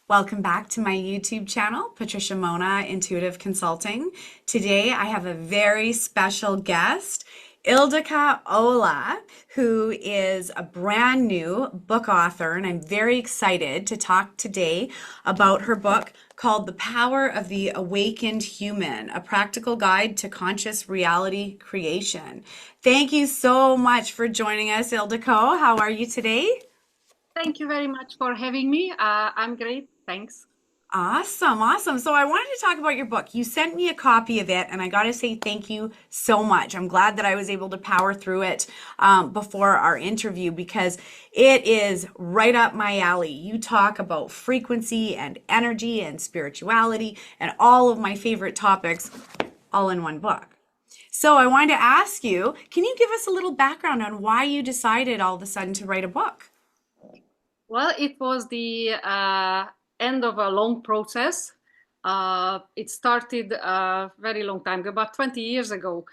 Welcome back to my YouTube channel, Patricia Monna, Intuitive Consulting. Today I have a very special guest, Ildiko Olah, who is a brand new book author, and I'm very excited to talk today about her book called The Power of the Awakened Human, a practical guide to conscious reality creation. Thank you so much for joining us, Ildiko. How are you today? Thank you very much for having me. I'm great. Thanks. Awesome, awesome. So I wanted to talk about your book. You sent me a copy of it, and I got to say thank you so much. I'm glad that I was able to power through it before our interview because it is right up my alley. You talk about frequency and energy and spirituality and all of my favorite topics all in one book. So I wanted to ask you, can you give us a little background on why you decided all of a sudden to write a book? Well, it was the end of a long process. It started a very long time ago, about 20 years ago.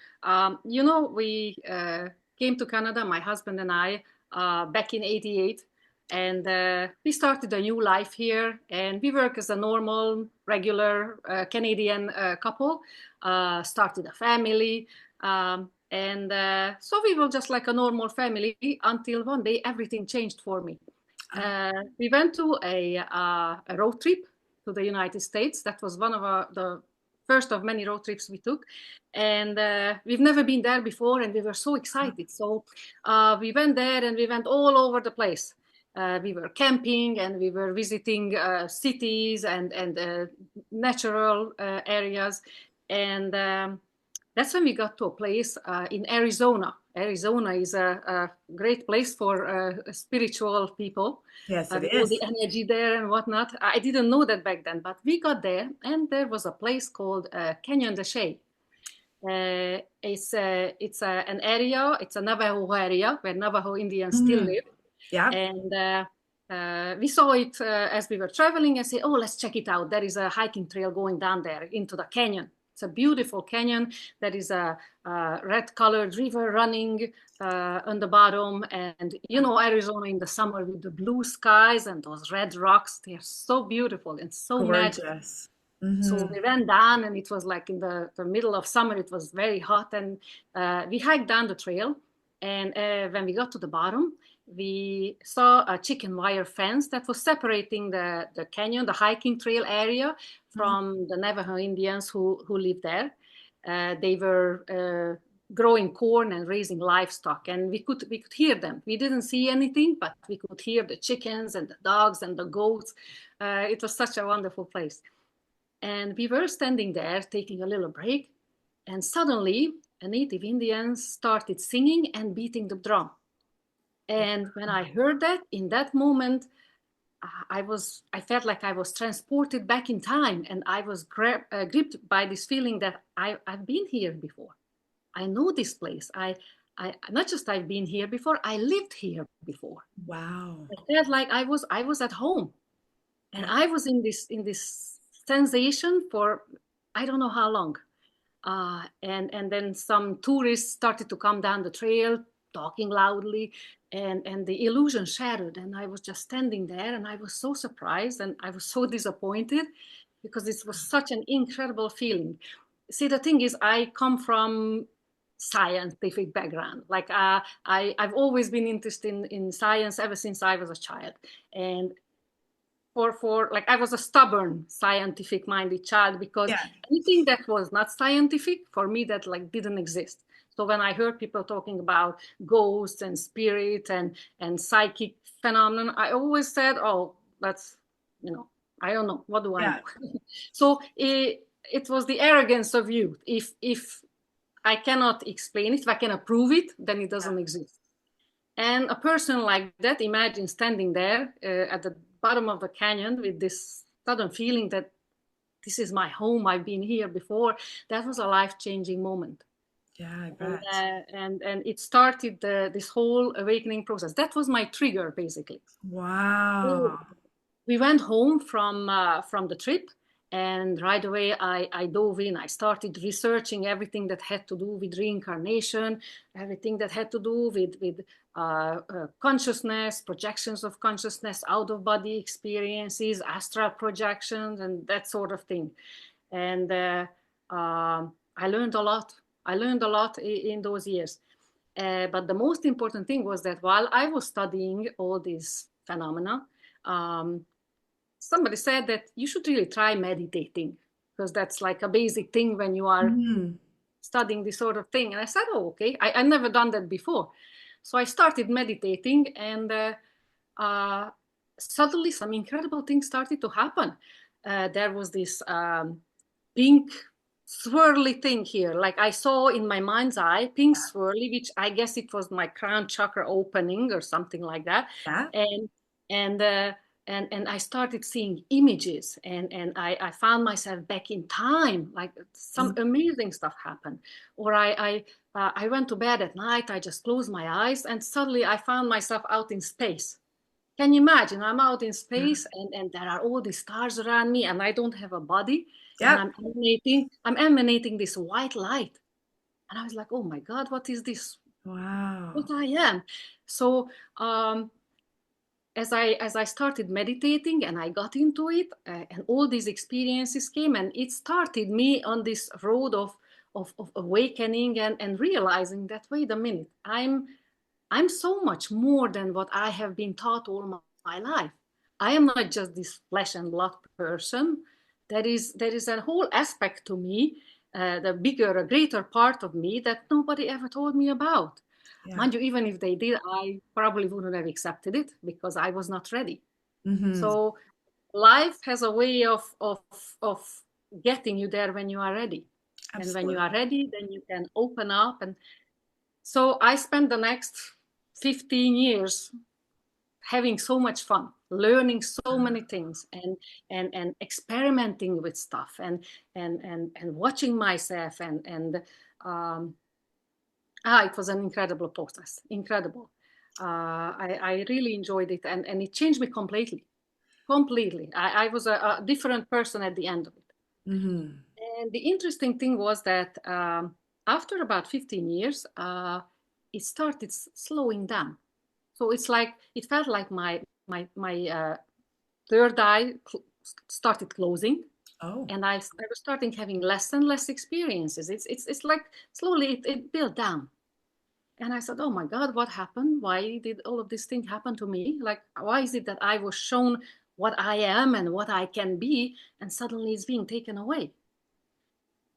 We came to Canada, my husband and I, back in '88, and we started a new life here. And we work as a normal, regular Canadian couple, started a family. So we were just like a normal family until one day everything changed for me. We went to a road trip to the United States. That was one of the first of many road trips we took. And we've never been there before, and we were so excited. So we went there and we went all over the place. We were camping and we were visiting cities and natural areas. And that's when we got to a place in Arizona. Arizona is a great place for spiritual people. Yes, it With all the is. energy there and whatnot. I didn't know that back then, but we got there and there was a place called Canyon de Chelly. An area, it's a Navajo area where Navajo Indians still Mm, live. yeah. And we saw it as we were traveling and said, oh, let's check it out. There is a hiking trail going down there into the canyon. It's a beautiful canyon. There is a red-colored river running on the bottom. And, Arizona in the summer with the blue skies and those red rocks, they're so beautiful and so magical. Gorgeous. So we ran down and it was like in the middle of summer, it was very hot. And we hiked down the trail. And when we got to the bottom, we saw a chicken wire fence that was separating the canyon, the hiking trail area Mhm. from the Navajo Indians who live there. They were growing corn and raising livestock, and we could hear them. We didn't see anything, but we could hear the chickens and the dogs and the goats. It was such a wonderful place. And we were standing there taking a little break, and suddenly a native Indian started singing and beating the drum. And when I heard that, in that moment, I felt like I was transported back in time, and I was gripped by this feeling that I've been here before. I know this place. I not just I've been here before, I lived here before. Wow. I felt like I was at home, and Yeah. I was in this sensation for I don't know how long. And then some tourists started to come down the trail talking loudly, and the illusion shattered, and I was just standing there and I was so surprised and I was so disappointed because it was such an incredible feeling. See, the thing is, I come from scientific background. Like I've always been interested in science ever since I was a child. And for like I was a stubborn scientific minded child because Yeah. anything that was not scientific for me that like didn't exist. So when I heard people talking about ghosts and spirit and psychic phenomenon, I always said, oh, that's, I don't know, what do I Yeah. know? So it was the arrogance of youth. If I cannot explain it, if I cannot prove it, then it Yeah. doesn't exist. And a person like that, imagine standing there at the bottom of the canyon with this sudden feeling that this is my home, I've been here before. That was a life-changing moment. Yeah, I And, bet. and it started this whole awakening process. That was my trigger, basically. So Wow. we went home from the trip, And right away, I dove in. I started researching everything that had to do with reincarnation, everything that had to do with consciousness, projections of consciousness, out-of-body experiences, astral projections, and that sort of thing. And I learned a lot. I learned a lot in those years. But the most important thing was that while I was studying all these phenomena, somebody said that you should really try meditating, because that's like a basic thing when you are Mm-hmm. studying this sort of thing. And I said, oh, okay. I've never done that before. So I started meditating, and suddenly some incredible things started to happen. There was this pink swirly thing here, like I saw in my mind's eye, pink swirly, which I guess it was my crown chakra opening or something like that. Yeah. And and uh, and I started seeing images, and I found myself back in time, like some amazing stuff happened. Or I went to bed at night, I just closed my eyes, and suddenly I found myself out in space. Can you imagine? I'm out in space, and there are all these stars around me, and I don't have a body, and Yep. I'm emanating this white light. And I was like, oh my God, what is this? What Wow. I am. So as I started meditating and I got into it, and all these experiences came, and it started me on this road of awakening, and realizing that, wait a minute, I'm so much more than what I have been taught all my life. I am not just this flesh and blood person. There is a whole aspect to me, the bigger, a greater part of me that nobody ever told me about. Yeah. Mind you, even if they did, I probably wouldn't have accepted it because I was not ready. Mm-hmm. So life has a way of getting you there when you are ready. And when you are Absolutely. ready, then you can open up. And so I spent the next 15 years having so much fun, learning so many things, and experimenting with stuff, and watching myself, and um, it was an incredible process, incredible. I really enjoyed it, and it changed me completely, completely. I was a different person at the end of it. Mm-hmm. And the interesting thing was that after about 15 years, it started slowing down. So it felt like my third eye started closing, Oh. and I was starting having less and less experiences. It's like slowly it built down. And I said, oh my God, what happened? Why did all of this thing happen to me? Like, why is it that I was shown what I am and what I can be, and suddenly it's being taken away?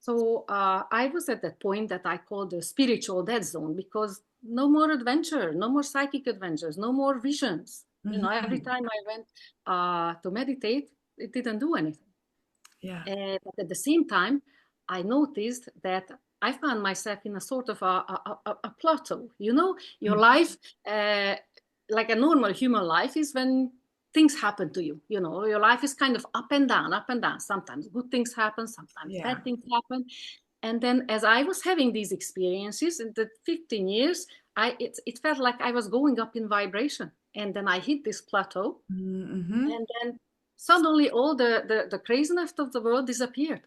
So I was at that point that I called the spiritual dead zone, because no more adventure, no more psychic adventures, no more visions. Every Mm-hmm. time I went to meditate, it didn't do anything. Yeah. But at the same time, I noticed that I found myself in a sort of a plateau. Your life, like a normal human life, is when things happen to you. Your life is kind of up and down, up and down. Sometimes good things happen, sometimes Yeah. bad things happen. And then as I was having these experiences in the 15 years, it felt like I was going up in vibration. And then I hit this plateau, Mm-hmm. and then suddenly all the craziness of the world disappeared.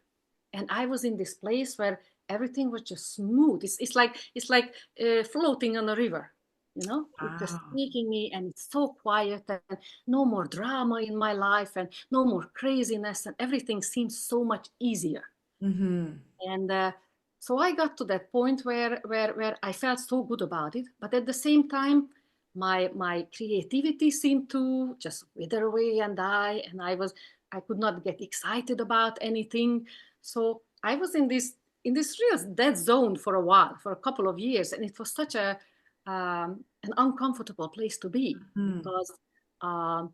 And I was in this place where everything was just smooth. It's like floating on a river. It's just Wow. taking me, and it's so quiet, and no more drama in my life, and no more craziness, and everything seems so much easier. Mm-hmm. And so I got to that point where I felt so good about it, but at the same time, my creativity seemed to just wither away and die, and I could not get excited about anything. So I was in this real dead zone for a while, for a couple of years, and it was such an uncomfortable place to be, Mm-hmm. because um,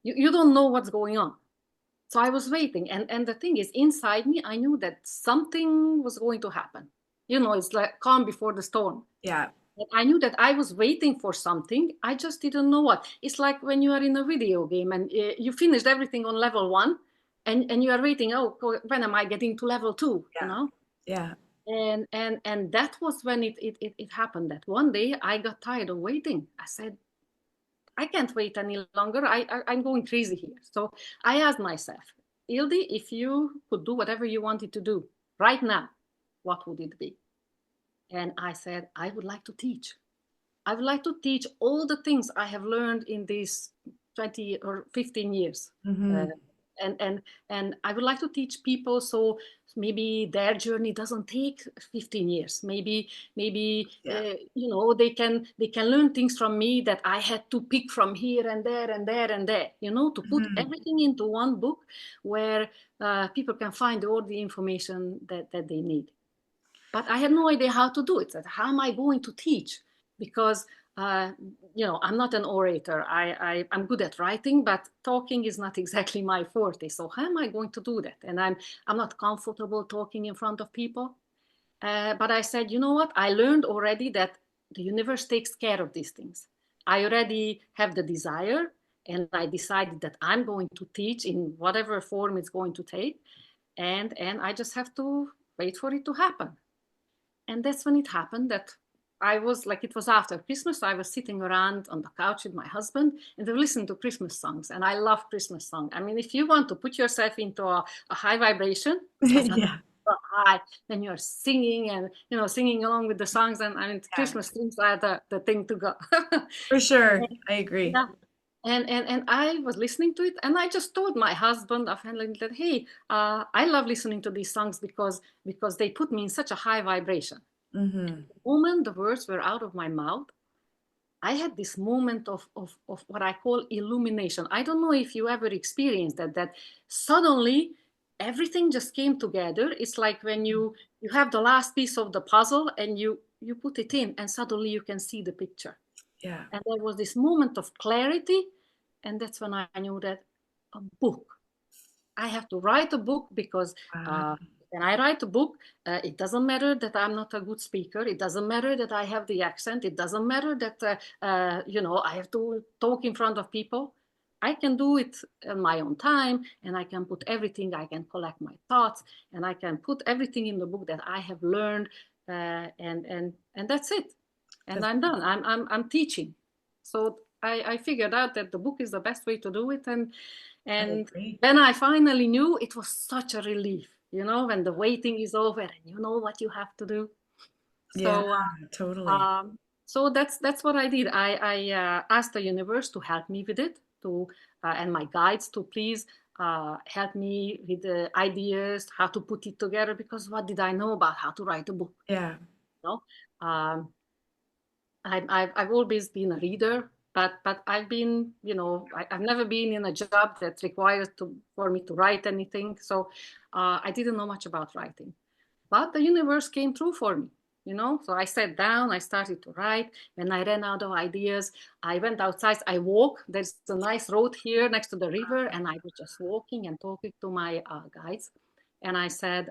you don't know what's going on. So I was waiting, and the thing is, inside me, I knew that something was going to happen. It's like calm before the storm. Yeah. And I knew that I was waiting for something. I just didn't know what. It's like when you are in a video game, and you finished everything on level 1, and you are waiting. Oh, when am I getting to level 2? Yeah. Yeah. And that was when it happened. That one day I got tired of waiting. I said, I can't wait any longer. I'm going crazy here. So I asked myself, Ildi, if you could do whatever you wanted to do right now, what would it be? And I said, I would like to teach. I would like to teach all the things I have learned in these 20 or 15 years. Uh, and I would like to teach people, so maybe their journey doesn't take 15 years. Maybe they can learn things from me that I had to pick from here and there and there and there. To put everything into one book where people can find all the information that they need. But I had no idea how to do it. How am I going to teach? Because I'm not an orator. I'm good at writing, but talking is not exactly my forte. So how am I going to do that? And I'm not comfortable talking in front of people. But I said, you know what? I learned already that the universe takes care of these things. I already have the desire, and I decided that I'm going to teach in whatever form it's going to take, and I just have to wait for it to happen. And that's when it happened that it was after Christmas. So I was sitting around on the couch with my husband, and we were listening to Christmas songs. And I love Christmas songs. I mean, if you want to put yourself into a high vibration, Yeah. high, then you're singing and, singing along with the songs. And I mean, Christmas songs are the thing to go. For sure. I agree. Yeah. And I was listening to it, and I just told my husband that, hey, I love listening to these songs because they put me in such a high vibration. The moment the words were out of my mouth, I had this moment of what I call illumination. I don't know if you ever experienced that suddenly everything just came together. It's like when you have the last piece of the puzzle and you put it in, and suddenly you can see the picture. Yeah. And there was this moment of clarity, and that's when I knew that a book. I have to write a book because when I write a book, it doesn't matter that I'm not a good speaker. It doesn't matter that I have the accent. It doesn't matter that I have to talk in front of people. I can do it in my own time, and I can put everything. I can collect my thoughts, and I can put everything in the book that I have learned, and that's it. And I'm done. I'm teaching. So I figured out that the book is the best way to do it. And when I finally knew, it was such a relief, when the waiting is over and you know what you have to do. So, totally. So that's what I did. I asked the universe to help me with it, and my guides to please help me with the ideas, how to put it together, because what did I know about how to write a book? Yeah. I've always been a reader, but I've been, I've never been in a job that requires for me to write anything. So I didn't know much about writing, but the universe came through for me, So I sat down, I started to write. When I ran out of ideas, I went outside. I walk. There's a nice road here next to the river, and I was just walking and talking to my guides. And I said,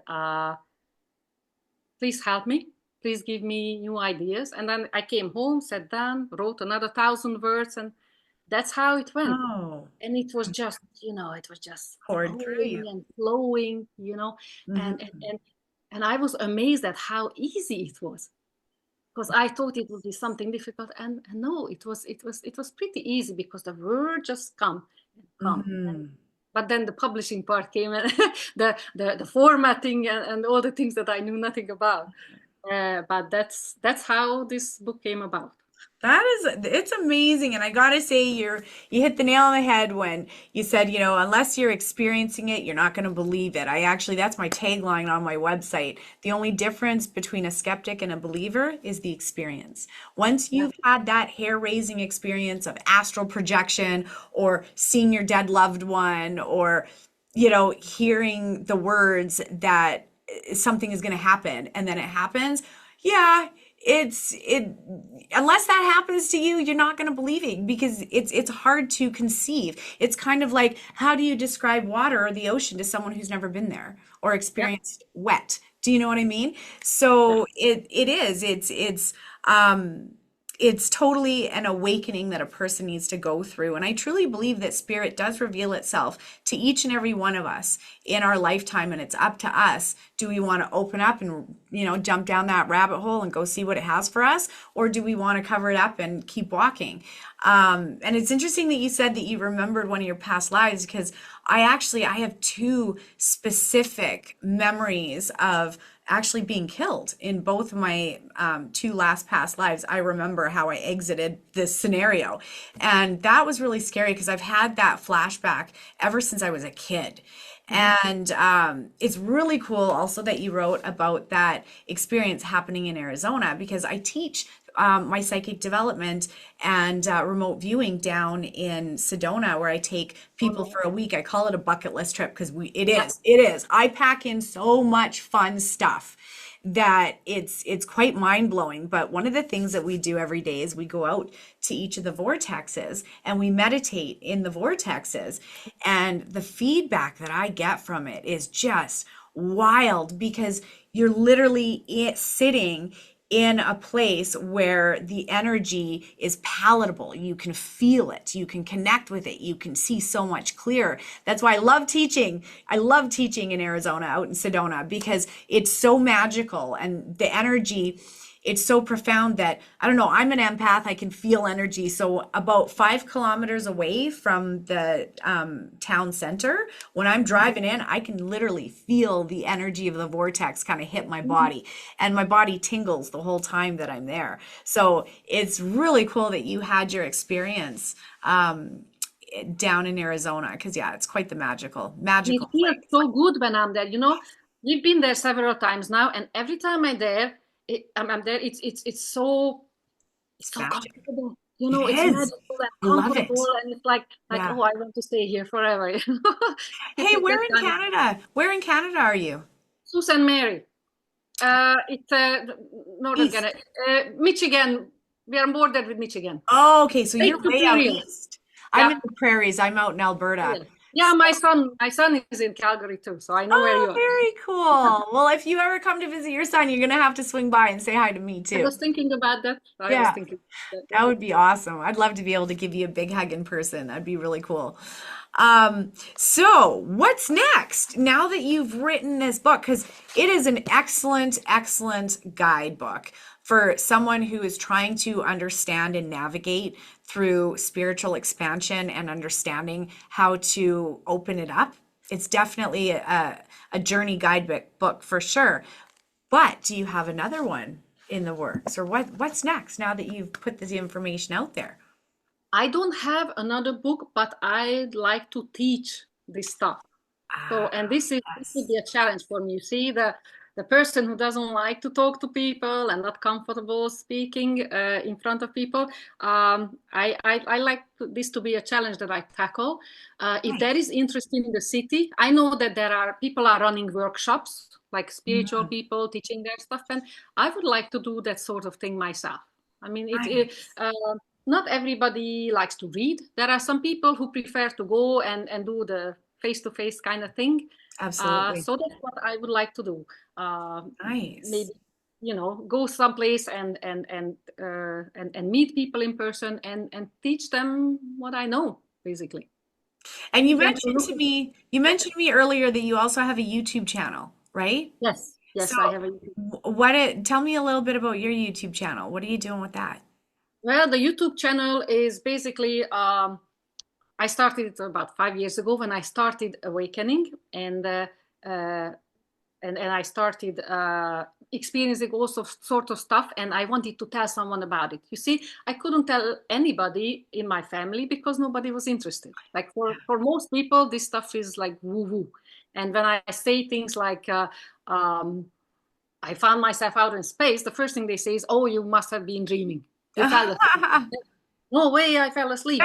please help me. Please give me new ideas. And then I came home, sat down, wrote another 1,000 words, and that's how it went. Oh. And it was just, it was just poured through you. and flowing, and I was amazed at how easy it was, because I thought it would be something difficult, and no, it was pretty easy, because the word just come. But then the publishing part came, and the formatting and all the things that I knew nothing about. But that's how this book came about. It's amazing. And I gotta say, you hit the nail on the head when you said, unless you're experiencing it, you're not going to believe it. That's my tagline on my website. The only difference between a skeptic and a believer is the experience. Once you've had that hair-raising experience of astral projection, or seeing your dead loved one, or, hearing the words that something is going to happen, and then it happens. Yeah, unless that happens to you, you're not going to believe it, because it's hard to conceive. It's kind of like, how do you describe water or the ocean to someone who's never been there or experienced wet? Do you know what I mean? So it's it's totally an awakening that a person needs to go through. And I truly believe that spirit does reveal itself to each and every one of us in our lifetime. And it's up to us. Do we want to open up and, jump down that rabbit hole and go see what it has for us? Or do we want to cover it up and keep walking? And it's interesting that you said that you remembered one of your past lives, because I have two specific memories of actually being killed in both of my two last past lives. I remember how I exited this scenario. And that was really scary because I've had that flashback ever since I was a kid. And it's really cool also that you wrote about that experience happening in Arizona, because I teach my psychic development and remote viewing down in Sedona, where I take people for a week. I call it a bucket list trip because it is. I pack in so much fun stuff that it's quite mind-blowing. But one of the things that we do every day is we go out to each of the vortexes and we meditate in the vortexes, and the feedback that I get from it is just wild, because you're literally sitting in a place where the energy is palatable. You can feel it. You can connect with it. You can see so much clearer. That's why I love teaching. I love teaching in Arizona, out in Sedona, because it's so magical, and the energy, it's so profound that, I don't know, I'm an empath. I can feel energy. So about 5 kilometers away from the town center, when I'm driving in, I can literally feel the energy of the vortex kind of hit my body, and my body tingles the whole time that I'm there. So it's really cool that you had your experience down in Arizona, because it's quite the magical It place. feels so good when I'm there. We've been there several times now, and every time I'm there, I'm there. It's so Magic. comfortable. It It's is. magical and I love it. comfortable, and it's like Yeah. oh, I want to stay here forever. Hey, That where in kind of Canada? Where in Canada are you? Susan Mary. It's Northern East. Canada, Michigan. We are bordered with Michigan. Oh, okay. So Lake you're way out Superior. east. I'm Yeah, in the prairies. I'm out in Alberta. yeah, yeah. My son is in Calgary too, so I know where Oh, you are. very cool. Well, if you ever come to visit your son, you're gonna have to swing by and say hi to me I too. was thinking about that. Yeah, Yeah. that would be awesome. I'd love to be able to give you a big hug in person. That'd be really cool. So what's next now that you've written this book? Because it is an excellent, excellent guidebook for someone who is trying to understand and navigate through spiritual expansion and understanding how to open it up. It's definitely a journey guidebook for sure. But do you have another one in the works, or what's next now that you've put this information out there? I don't have another book, but I'd like to teach this stuff. So, Ah, and this would yes. be a challenge for me. You see, the person who doesn't like to talk to people and not comfortable speaking in front of people, I like this to be a challenge that I tackle. If there Nice. is interest in the city, I know that people are running workshops, like spiritual Mm, people teaching their stuff, and I would like to do that sort of thing myself. I mean, nice. not everybody likes to read. There are some people who prefer to go and do the face-to-face kind of thing. Absolutely. So that's what I would like to do. Uh, Maybe Nice. go someplace and meet people in person and teach them what I know, basically. And you Get them to mentioned look to at it. me, you mentioned to me earlier that you also have a YouTube channel, right? Yes, So yes, I have a. tell me a little bit about your YouTube channel. What are you doing with that? Well, the YouTube channel is basically I started it about 5 years ago when I started awakening, uh, and I started experiencing all sort of stuff, and I wanted to tell someone about it. You see, I couldn't tell anybody in my family because nobody was interested. Like for most people, this stuff is like woo woo. And when I say things like um, I found myself out in space, the first thing they say is, "Oh, you must have been dreaming." They tell that. No way, I fell asleep.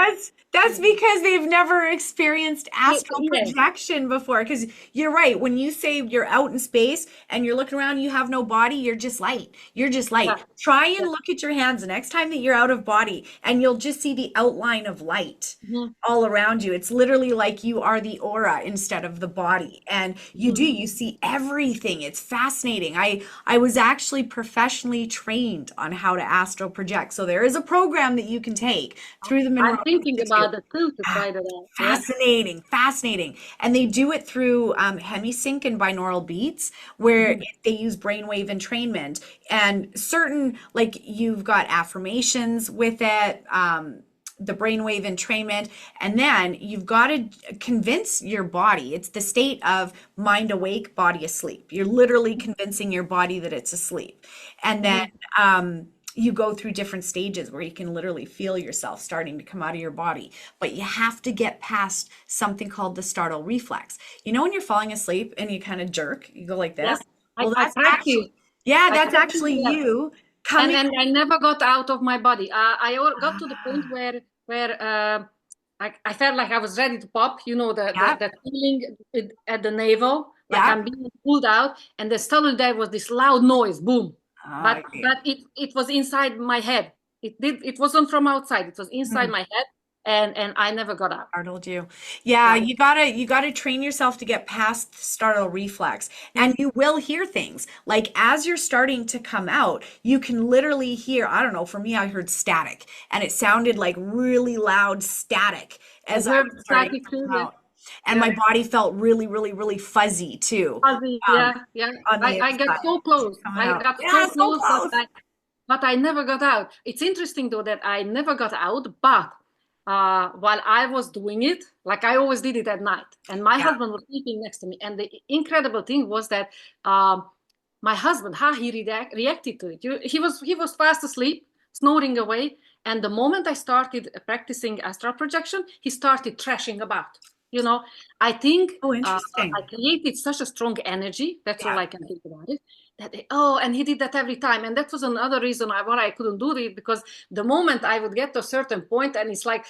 That's because they've never experienced astral Yeah, projection before. Because you're right, when you say you're out in space and you're looking around, you have no body, you're just light. You're just yeah, light. Try and yeah. look at your hands the next time that you're out of body, and you'll just see the outline of light Mhm, all around you. It's literally like you are the aura instead of the body. And mhm. you see everything. It's fascinating. I was actually professionally trained on how to astral project. So there is a program that you can take through the I'm Monroe thinking Institute. about the too to Ah, try that out. Yeah. fascinating, fascinating. And they do it through hemisync and binaural beats, where Mhm. they use brainwave entrainment and certain, like you've got affirmations with it, the brainwave entrainment, and then you've got to convince your body. It's the state of mind awake, body asleep. You're literally convincing your body that it's asleep. And then Mhm. you go through different stages where you can literally feel yourself starting to come out of your body. But you have to get past something called the startle reflex. You know, when you're falling asleep and you kind of jerk, you go like Yeah. this? Well, I that's practice. actually, yeah, I that's practice actually that. you coming. And I never got out of my body. Got to the point where I felt like I was ready to pop. You know, Yeah, that feeling at the navel, like yeah. I'm being pulled out, and then suddenly there was this loud noise, boom. Oh, yeah. But it was inside my head. It wasn't from outside. It was inside my head, and I never got out. Startled you. Yeah, Yeah. you gotta train yourself to get past the startle reflex. And Mm. you will hear things. Like as you're starting to come out, you can literally hear, I don't know, for me, I heard static. And it sounded like really loud static I as I heard was starting static to too. come Yeah. out. And Yeah. my body felt really, really, really fuzzy too, Fuzzy, um, yeah, yeah. on the I get inside. so close. Coming I out. got Yeah, so so close, close. but I never got out. It's interesting though that I never got out, but while I was doing it, like I always did it at night, and my Yeah, husband was sleeping next to me. And the incredible thing was that um, my husband, how he reacted to it. He was fast asleep, snoring away, and the moment I started practicing astral projection, he started trashing about. You know, I think oh, I interesting. created such a strong energy. That's all Yeah. I can think about it. Oh, and he did that every time, and that was another reason why I couldn't do it, because the moment I would get to a certain point, and it's like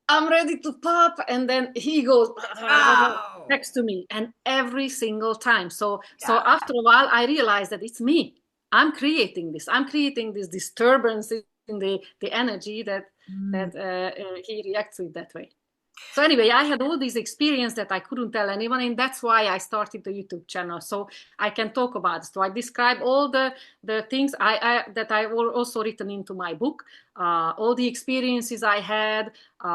I'm ready to pop, and then he goes Oh, next to me, and every single time. So yeah. after a while, I realized that it's me. I'm creating this. I'm creating this disturbance in the energy Mm. that he reacts with that way. So anyway, I had all these experience that I couldn't tell anyone, and that's why I started the YouTube channel, so I can talk about it. So I describe all the things that I also written into my book, all the experiences I had, you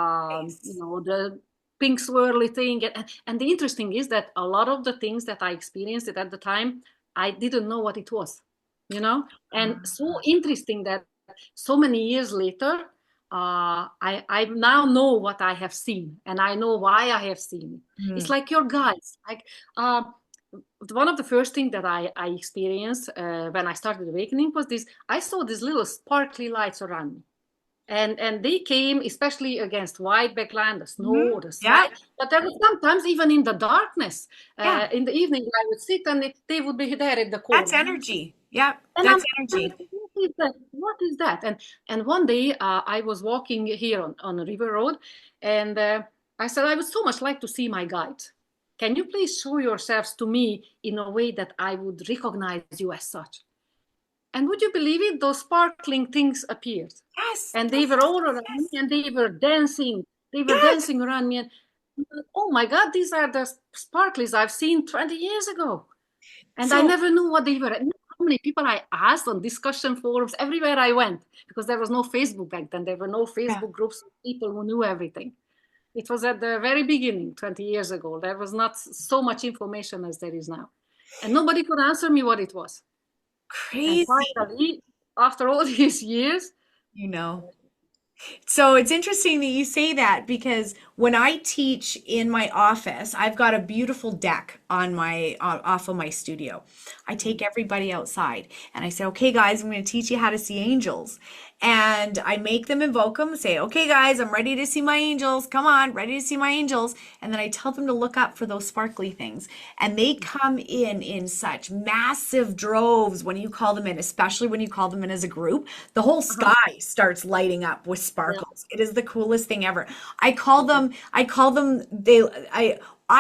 Nice. know, the pink swirly thing, and the interesting is that a lot of the things that I experienced at the time, I didn't know what it was, you know, and so interesting that so many years later I now know what I have seen, and I know why I have seen it. It's Mm. like your guides. Like one of the first things that I experienced when I started awakening was this. I saw these little sparkly lights around me, and they came especially against white background, the snow Mhm. or the sky. Yeah, But there was sometimes even in the darkness, yeah. in the evening, I would sit and they would be there at the That's corner. energy. Yeah, And that's I'm energy. like, what is that? What is that? And one day I was walking here on a river road, and I said, I would so much like to see my guide. Can you please show yourselves to me in a way that I would recognize you as such? And would you believe it? Those sparkling things appeared, Yes, and they yes, were yes, all yes, around me, yes. and they were dancing. They were Yes. dancing around me, and oh my God, these are the sparklies I've seen 20 years ago. And I So, never knew what they were. And how many people I asked on discussion forums everywhere I went, because there was no Facebook back then. There were no yeah, Facebook groups of people who knew everything. It was at the very beginning, 20 years ago. There was not so much information as there is now. And nobody could answer me what it was. And crazy, finally, after all these years, you know. So it's interesting that you say that because when I teach in my office, I've got a beautiful deck on my off of my studio. I take everybody outside and I say, okay, guys, I'm going to teach you how to see angels. And I make them invoke them, say, okay, guys, I'm ready to see my angels. Come on, ready to see my angels. And then I tell them to look up for those sparkly things. And they come in such massive droves when you call them in, especially when you call them in as a group. The whole Uh-huh. sky starts lighting up with Yeah. sparkles. It is the coolest thing ever. I call them, I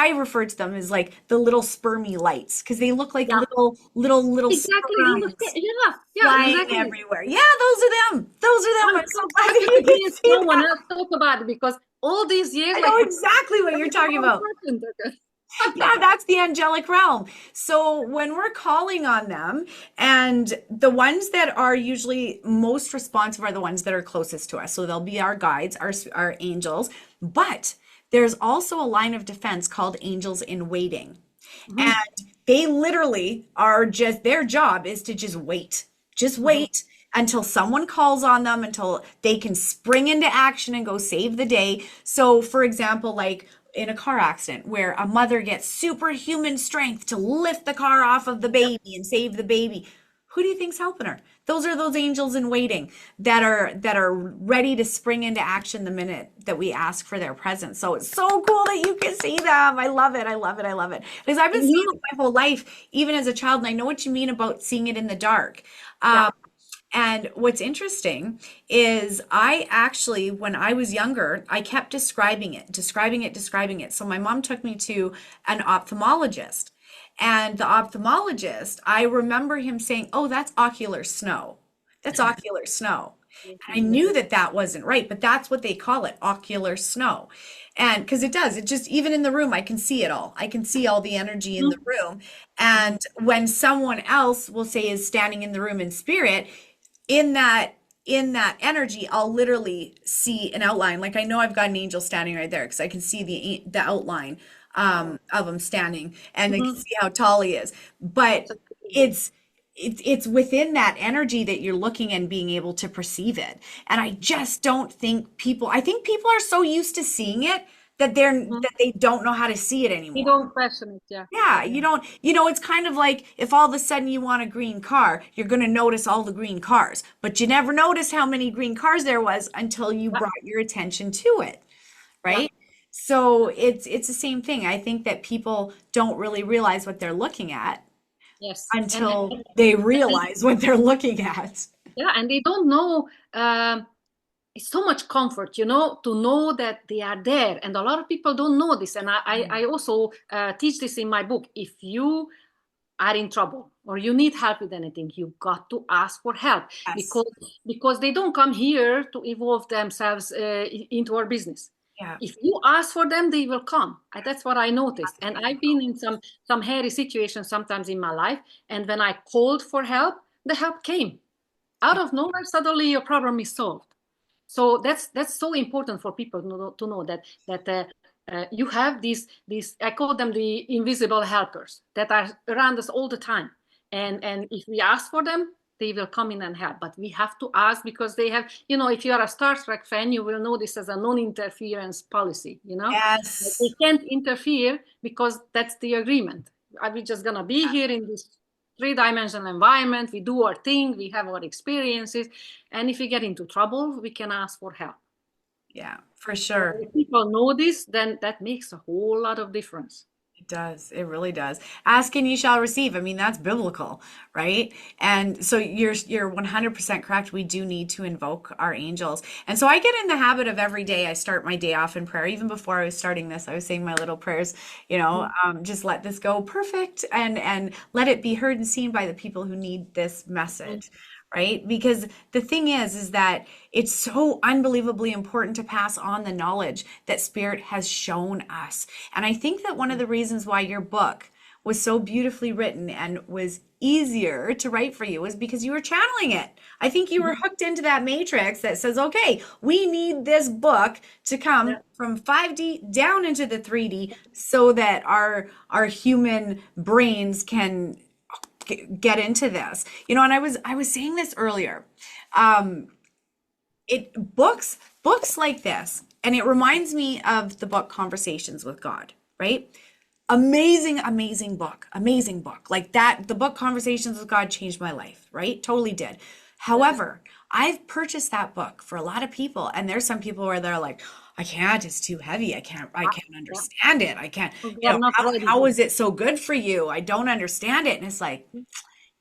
refer to them as like the little spermy lights because they look like Yeah. little Exactly. sperms Yeah. Yeah. flying Exactly. everywhere. Yeah, those are them. Those are them. I'm I'm so so glad that happy you to can hear see someone that. else talk about it because all these years, I like, know exactly what you're talking how about. important. Okay. Yeah, that's the angelic realm. So when we're calling on them, and the ones that are usually most responsive are the ones that are closest to us. So they'll be our guides, our angels. But there's also a line of defense called angels in waiting. Mhm, And they literally are just, their job is to just wait. Just mhm, wait until someone calls on them, until they can spring into action and go save the day. So, for example, like in a car accident where a mother gets superhuman strength to lift the car off of the yep. baby and save the baby. Who do you think's helping her? Those are those angels in waiting that are ready to spring into action the minute that we ask for their presence. So it's so cool that you can see them. I love it. I love it. I love it. Because I've been And seeing it my whole life, even as a child, and I know what you mean about seeing it in the dark. yeah. And what's interesting is I actually, when I was younger, I kept describing it, describing it, describing it. So my mom took me to an ophthalmologist. And the ophthalmologist, I remember him saying, "Oh, that's ocular snow. That's ocular snow." And I knew that that wasn't right, but that's what they call it, ocular snow. And because it does, it just, even in the room, I can see it all. I can see all the energy in the Mhm, room. mhm, And when someone else will say is standing in the room in spirit, in that energy, I'll literally see an outline. Like I know I've got an angel standing right there because I can see the outline of him standing, and I can mhm. see how tall he is. But So, it's it's within that energy that you're looking and being able to perceive it. And I just don't think people. I think people are so used to seeing it mhm. that they don't know how to see it You anymore. don't question it. Yeah. Yeah, Yeah. you don't, it's kind of like if all of a sudden you want a green car, you're going to notice all the green cars, but you never notice how many green cars there was until you Yeah. brought your attention to it, Yeah. right? So it's the same thing. I think that people don't really realize what they're looking at Yes. until they And realize what they're looking at. yeah, and they don't know. It's so much comfort, to know that they are there. And a lot of people don't know this. And I also teach this in my book. If you are in trouble or you need help with anything, you got to ask for help Yes. because they don't come here to evolve themselves into our business. Yeah. If you ask for them, they will come. That's what I noticed. And I've been in some hairy situations sometimes in my life. And when I called for help, the help came out of nowhere. Suddenly, your problem is solved. So that's so important for people to know that you have these, I call them the invisible helpers that are around us all the time, and if we ask for them, they will come in and help. But we have to ask because they have, if you are a Star Trek fan, you will know this as a non-interference policy. They Yes. can't interfere because that's the agreement. Are we just gonna be here in this three-dimensional environment? We do our thing, we have our experiences, and if we get into trouble, we can ask for help. Yeah, for So sure. if people know this, then that makes a whole lot of difference. It does. It really does. Ask and you shall receive. I mean, that's biblical, right? And so you're 100% correct. We do need to invoke our angels. And so I get in the habit of every day I start my day off in prayer. Even before I was starting this, I was saying my little prayers, just let this go perfect and let it be heard and seen by the people who need this message. Right? Because the thing is that it's so unbelievably important to pass on the knowledge that Spirit has shown us. And I think that one of the reasons why your book was so beautifully written and was easier to write for you was because you were channeling it. I think you were hooked into that matrix that says, okay, we need this book to come Yeah. from 5D down into the 3D so that our human brains can get into this. And I was saying this earlier. It books like this And it reminds me of the book Conversations with God, right? Amazing, amazing book. Like that, the book Conversations with God changed my life, right? Totally did. However, I've purchased that book for a lot of people, and there's some people where they're like, I can't, it's too heavy. I can't Yeah. understand it. I can't, They are not ready. how is it so good for you? I don't understand it. And it's like,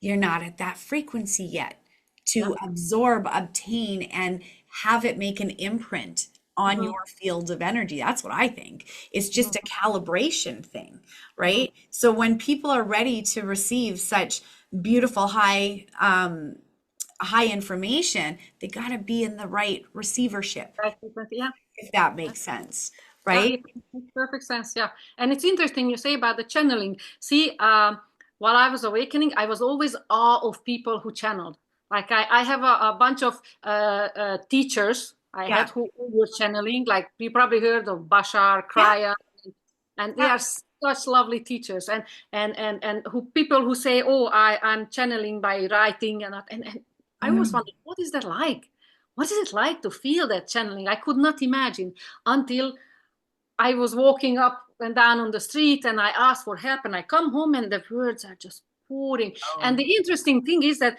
you're not at that frequency yet Yeah. to absorb, obtain, and have it make an imprint on Mhm. your fields of energy. That's what I think. It's just a Mhm. calibration thing, Mhm. right? So when people are ready to receive such beautiful high information, they got to be in the right receivership, Right, frequency, yeah. if that makes sense, Yeah, right? it makes perfect sense. Yeah. And it's interesting you say about the channeling. See, while I was awakening, I was always awe of people who channeled. Like I have a bunch of teachers I Yeah. had who were channeling. Like you probably heard of Bashar, Yeah. Kraya, and they Yeah. are such lovely teachers. And who people who say, "Oh, I'm channeling by writing," and I always Mm. wondered, what is that like? What is it like to feel that channeling? I could not imagine until I was walking up and down on the street and I asked for help and I come home and the words are just pouring. And Oh. the interesting thing is that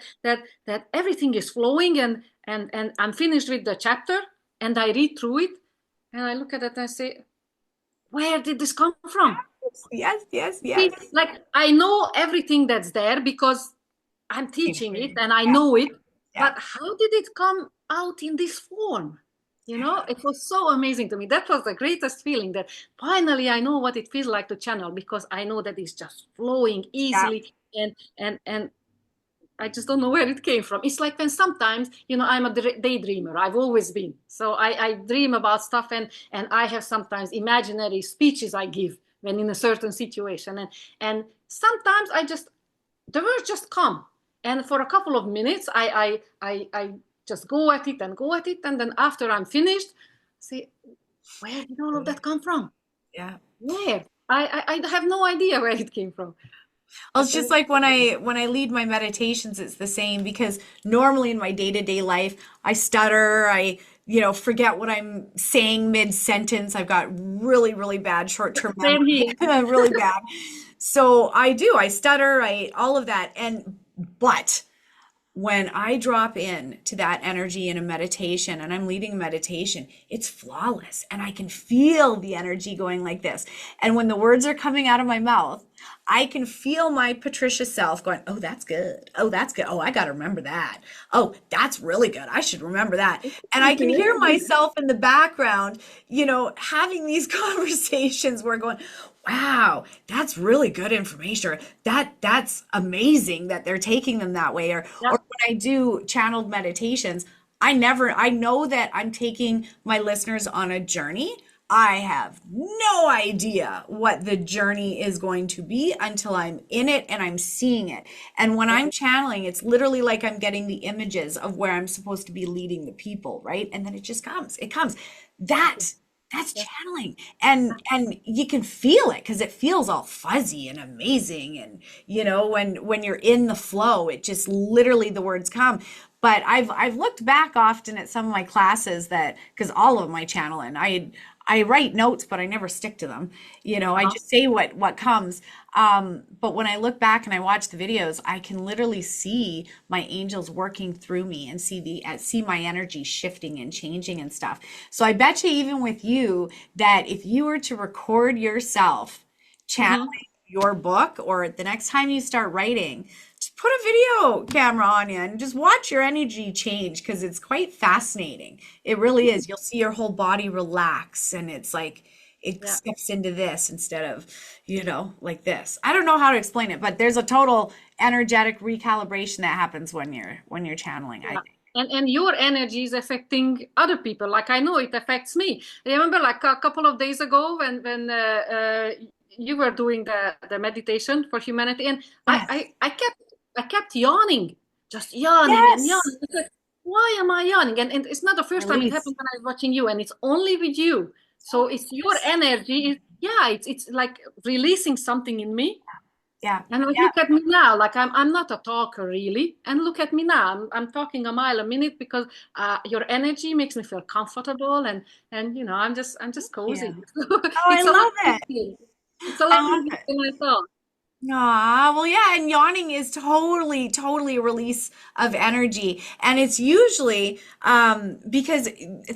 everything is flowing and I'm finished with the chapter and I read through it and I look at it and I say, where did this come from? Yes, yes, See, yes. like I know everything that's there because I'm teaching it and I Yeah, know it, yeah, but how did it come out in this form? You know, it was so amazing to me. That was the greatest feeling that finally I know what it feels like to channel because I know that it's just flowing yeah. easily and I just don't know where it came from. It's like when sometimes, you know, I'm a daydreamer. I've always been. So I dream about stuff and I have sometimes imaginary speeches I give when in a certain situation. And sometimes the words just come. And for a couple of minutes, I just go at it and go at it. And then after I'm finished, say, where did all of that come from? Yeah. Where? I have no idea where it came from. Well, But it's just like when I lead my meditations, it's the same because normally in my day-to-day life, I stutter, forget what I'm saying mid-sentence. I've got really, really bad short-term same memory, here. really bad. So I stutter, all of that. But when I drop in to that energy in a meditation and I'm leading a meditation, it's flawless and I can feel the energy going like this. And when the words are coming out of my mouth, I can feel my Patricia self going, oh, that's good. Oh, that's good. Oh, I got to remember that. Oh, that's really good. I should remember that. And I can hear myself in the background, having these conversations where going, wow, that's really good information. Or that's amazing that they're taking them that way. Or Yeah. when I do channeled meditations, I know that I'm taking my listeners on a journey. I have no idea what the journey is going to be until I'm in it and I'm seeing it. And when I'm channeling, it's literally like I'm getting the images of where I'm supposed to be leading the people, right? And then it just comes. It comes. That that's Yeah. channeling. And you can feel it because it feels all fuzzy and amazing. And when you're in the flow, it just literally the words come. But I've looked back often at some of my classes that because all of my channeling, I write notes, but I never stick to them. I Uh-huh. just say what comes. But when I look back and I watch the videos, I can literally see my angels working through me and see my energy shifting and changing and stuff. So I bet you even with you that if you were to record yourself channeling Mhm. your book or the next time you start writing, just put a video camera on you and just watch your energy change because it's quite fascinating. It really is. You'll see your whole body relax and it's like it Yeah. steps into this instead of, like this. I don't know how to explain it, but there's a total energetic recalibration that happens when you're channeling, I Yeah. think. And your energy is affecting other people. Like I know it affects me. Remember, like a couple of days ago, when you were doing the meditation for humanity, and Yes. I kept yawning, just yawning and Yes. yawning. It's like, why am I yawning? And it's not the first time it Release. happened when I was watching you, and it's only with you. So it's your Yes. energy. Yeah, it's like releasing something in me. Yeah. And like, Yeah. look at me now. Like I'm not a talker really. And look at me now. I'm talking a mile a minute because your energy makes me feel comfortable, and I'm just Yeah. cozy. Oh, I It's a lot love it. easier. It's a I lot love easier it. than I thought. Ah, well, yeah, and yawning is totally, totally a release of energy. And it's usually because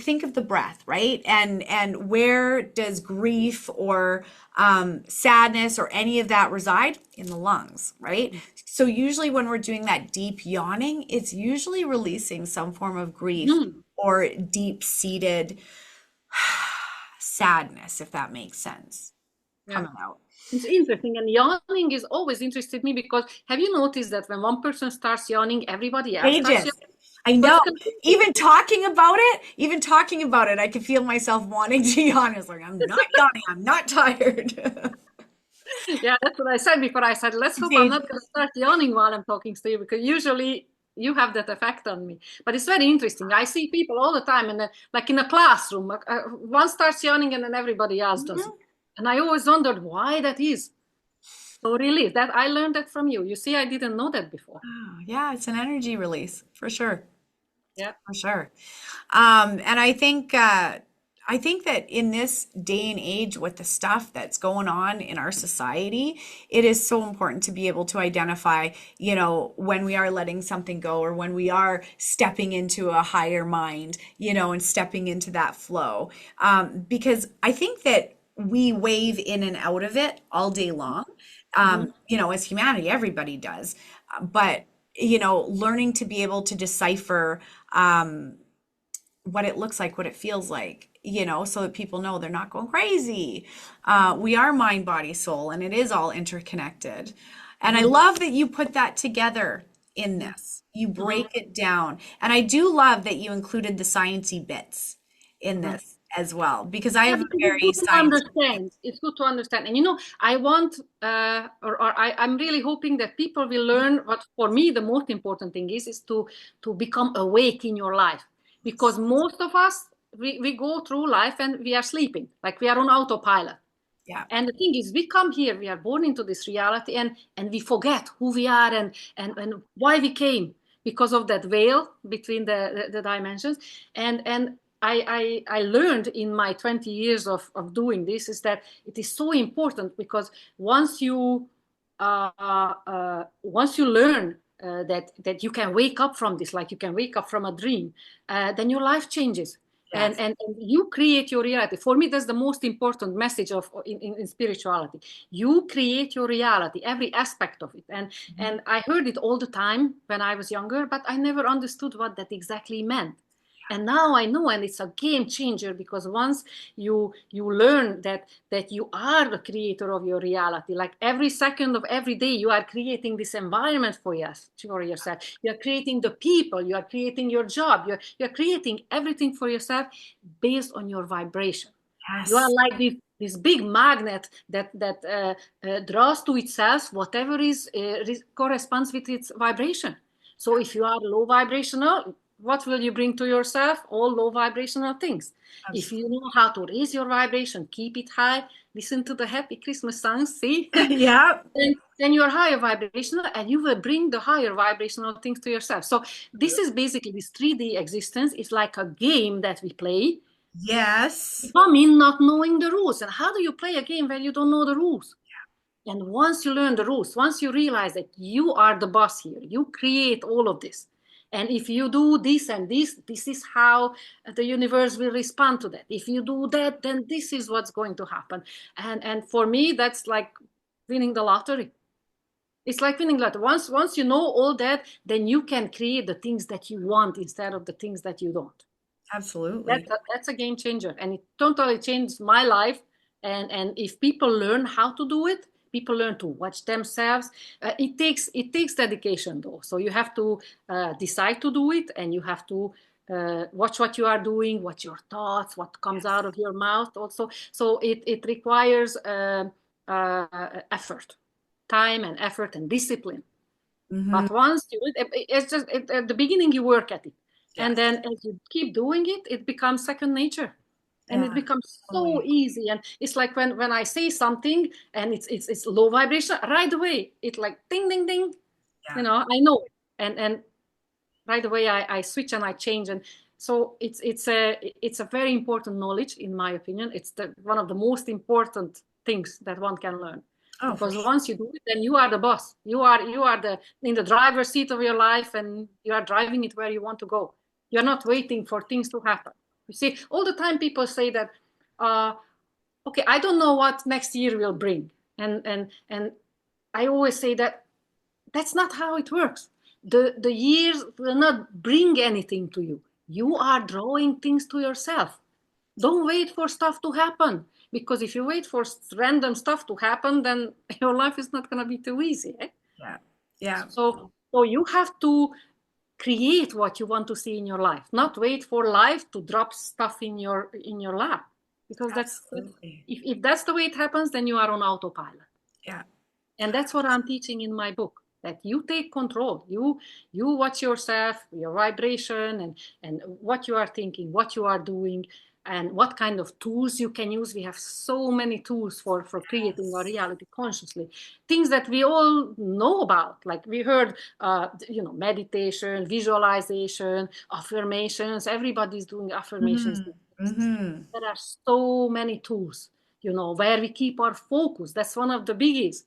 think of the breath, right? And where does grief or sadness or any of that reside? In the lungs, right? So usually when we're doing that deep yawning, it's usually releasing some form of grief Mhm. or deep-seated sadness, if that makes sense, Yeah. coming out. It's interesting, and yawning is always interested me because have you noticed that when one person starts yawning, everybody else starts Pages. yawning? I So know. it's contagious. Even talking about it, I could feel myself wanting to yawn. It's like, I'm not yawning. I'm not tired. Yeah, that's what I said before. I said, let's hope I'm not going to Contagious. start yawning while I'm talking to you because usually you have that effect on me. But it's very interesting. I see people all the time, and like in a classroom, one starts yawning and then everybody else does it. Mhm. And I always wondered why that is. So really, that I learned that from you. You see, I didn't know that before. Oh, yeah, it's an energy release for sure. Yeah. For sure. And I think that in this day and age with the stuff that's going on in our society, it is so important to be able to identify, when we are letting something go or when we are stepping into a higher mind, and stepping into that flow. Because I think that we wave in and out of it all day long. Mhm. As humanity, everybody does. But learning to be able to decipher what it looks like, what it feels like, so that people know they're not going crazy. We are mind, body, soul, and it is all interconnected. And I Mhm. love that you put that together in this. You Mhm. break it down. And I do love that you included the sciencey bits in Mhm. this as well, because I Yeah, have a because it's very good to sciencey brain. understand. It's good to understand. And I want, I'm really hoping that people will learn what, for me, the most important thing is to become awake in your life. Because most of us, we go through life and we are sleeping, like we are on autopilot. Yeah. And the thing is, we come here, we are born into this reality, and we forget who we are and why we came because of that veil between the dimensions. And I learned in my 20 years of doing this is that it is so important because once you learn that you can wake up from this, like you can wake up from a dream, then your life changes and, Yes. and you create your reality. For me, that's the most important message in spirituality. You create your reality, every aspect of it. And I heard it all the time when I was younger, but I never understood what that exactly meant. And now I know, and it's a game changer because once you learn that you are the creator of your reality, like every second of every day you are creating this environment for yourself. You are creating the people, you are creating your job, you're creating everything for yourself based on your vibration. You are Yes. like this big magnet that draws to itself whatever corresponds with its vibration. So if you are low vibrational, what will you bring to yourself? All low vibrational things. If you Absolutely. know how to raise your vibration, keep it high, listen to the happy Christmas songs, see? Yeah. then you're higher vibrational and you will bring the higher vibrational things to yourself. So this is basically this 3D existence. It's like a game that we play. Yes. Come in not knowing the rules. And how do you play a game when you don't know the rules? And once you learn the rules, once you realize that you are the boss here, you create all of this. And if you do this and this is how the universe will respond to that. If you do that, then this is what's going to happen. And for me, that's like winning the lottery. It's like winning lottery. Once you know all that, then you can create the things that you want instead of the things that you don't. Absolutely. That's a game changer, and it totally changed my life. And if people learn how to do it, people learn to watch themselves. It takes dedication though, so you have to decide to do it, and you have to watch what you are doing, what your thoughts, what comes out Yes. of your mouth also. So it requires effort, time and effort and discipline. Hmm. But once it's just at the beginning you work at it, and Yes. then as you keep doing it, it becomes second nature. And Yeah. it becomes so Totally. easy. And it's like when I say something and it's low vibration, right away it like ding ding ding, Yeah. you know, I know it. And right away I switch and I change. And so it's a very important knowledge, in my opinion. It's one of the most important things that one can learn, Oh, for because sure. once you do it, then you are the boss. You are the in the driver's seat of your life, and you are driving it where you want to go. You're not waiting for things to happen. You see, all the time people say that, okay, I don't know what next year will bring. And I always say that that's not how it works. The years will not bring anything to you. You are drawing things to yourself. Don't wait for stuff to happen, because if you wait for random stuff to happen, then your life is not going to be too easy. Eh? Yeah. Yeah. So you have to create what you want to see in your life, not wait for life to drop stuff in your lap, because that's Absolutely. if that's the way it happens, then you are on autopilot. Yeah. And that's what I'm teaching in my book, that you take control. You watch yourself, your vibration, and what you are thinking, what you are doing, and what kind of tools you can use. We have so many tools for creating our reality consciously. Things that we all know about, like we heard, meditation, visualization, affirmations. Everybody's doing affirmations. Hmm. Hmm. There are so many tools, where we keep our focus. That's one of the biggies.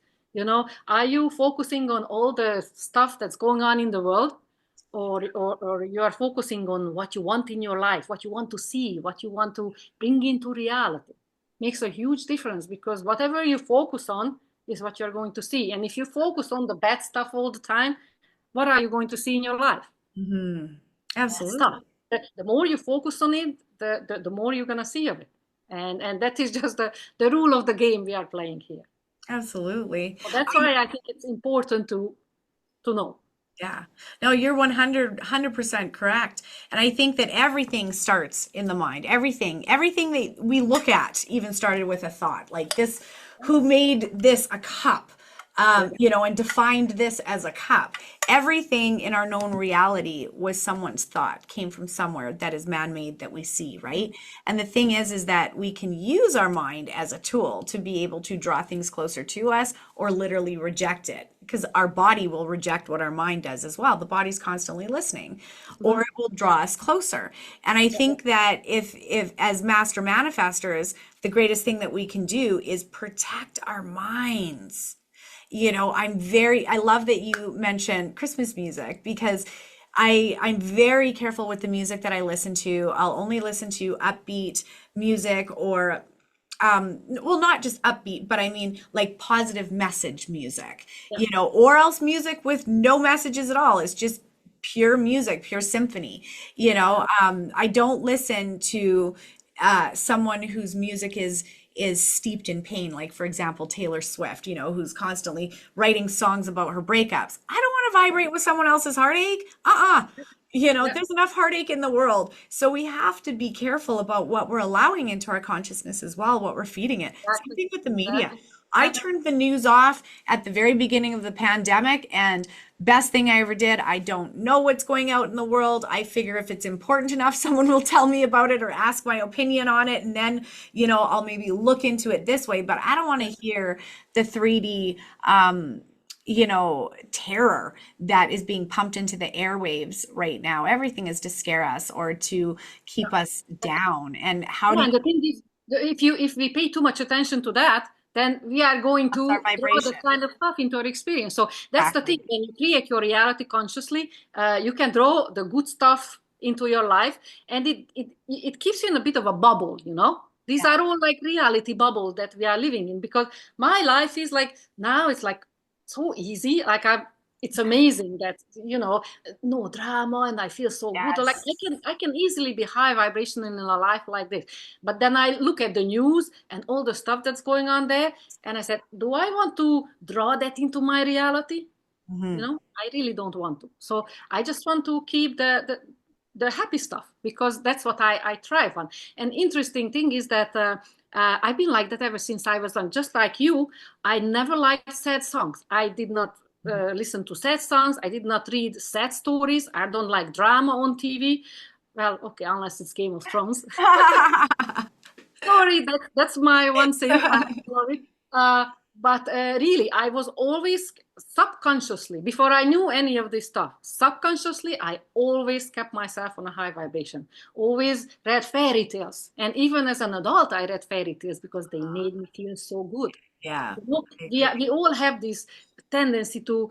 Are you focusing on all the stuff that's going on in the world, or you are focusing on what you want in your life, what you want to see, what you want to bring into reality? Makes a huge difference, because whatever you focus on is what you're going to see. And if you focus on the bad stuff all the time, what are you going to see in your life? Hmm. Bad Absolutely. stuff. The more you focus on it, the more you're going to see of it. And that is just the rule of the game we are playing here. Absolutely. So that's why I think it's important to know. Yeah. No, you're 100% correct. And I think that everything starts in the mind. Everything that we look at even started with a thought. Like this, who made this a cup? And defined this as a cup. Everything in our known reality was someone's thought, came from somewhere that is man-made that we see, right? And the thing is that we can use our mind as a tool to be able to draw things closer to us or literally reject it, because our body will reject what our mind does as well. The body's constantly listening, or it will draw us closer. And I think that if as master manifestors, the greatest thing that we can do is protect our minds. I love that you mentioned Christmas music, because I'm very careful with the music that I listen to. I'll only listen to upbeat music, or not just upbeat, but I mean like positive message music, or else music with no messages at all. It's just pure music, pure symphony. I don't listen to someone whose music is steeped in pain, like for example Taylor Swift, who's constantly writing songs about her breakups. I don't want to vibrate with someone else's heartache. Yeah, There's enough heartache in the world. So we have to be careful about what we're allowing into our consciousness as well, what we're feeding it. Same exactly. thing with the media. Exactly. I Yeah. turned the news off at the very beginning of the pandemic, and best thing I ever did. I don't know what's going out in the world. I figure if it's important enough, someone will tell me about it or ask my opinion on it, and then, I'll maybe look into it this way. But I don't want to hear the 3D terror that is being pumped into the airwaves right now. Everything is to scare us or to keep us down. And how do Yeah, you and the thing is, if we pay too much attention to that, then we are going adjust our to draw vibration? that kind of stuff into our experience. So that's the thing. Exactly. When you create your reality consciously, you can draw the good stuff into your life, and it keeps you in a bit of a bubble. These Yeah. are all like reality bubbles that we are living in, because my life is like now it's like so easy. Like it's amazing that no drama, and I feel so good. Like Yes. I can easily be high vibration in a life like this. But then I look at the news and all the stuff that's going on there, and I said, do I want to draw that into my reality? Hmm. I really don't want to. So I just want to keep the happy stuff, because that's what I thrive on. And interesting thing is that I've been like that ever since I was young. Just like you, I never liked sad songs. I did not listen to sad songs. I did not read sad stories. I don't like drama on TV. Well, okay, unless it's Game of Thrones. Sorry, that's my one thing. I'm sorry. But really, I was always subconsciously, before I knew any of this stuff, subconsciously, I always kept myself on a high vibration. Always read fairy tales. And even as an adult, I read fairy tales because they made me feel so good. Yeah, You know, I agree. we all have this tendency to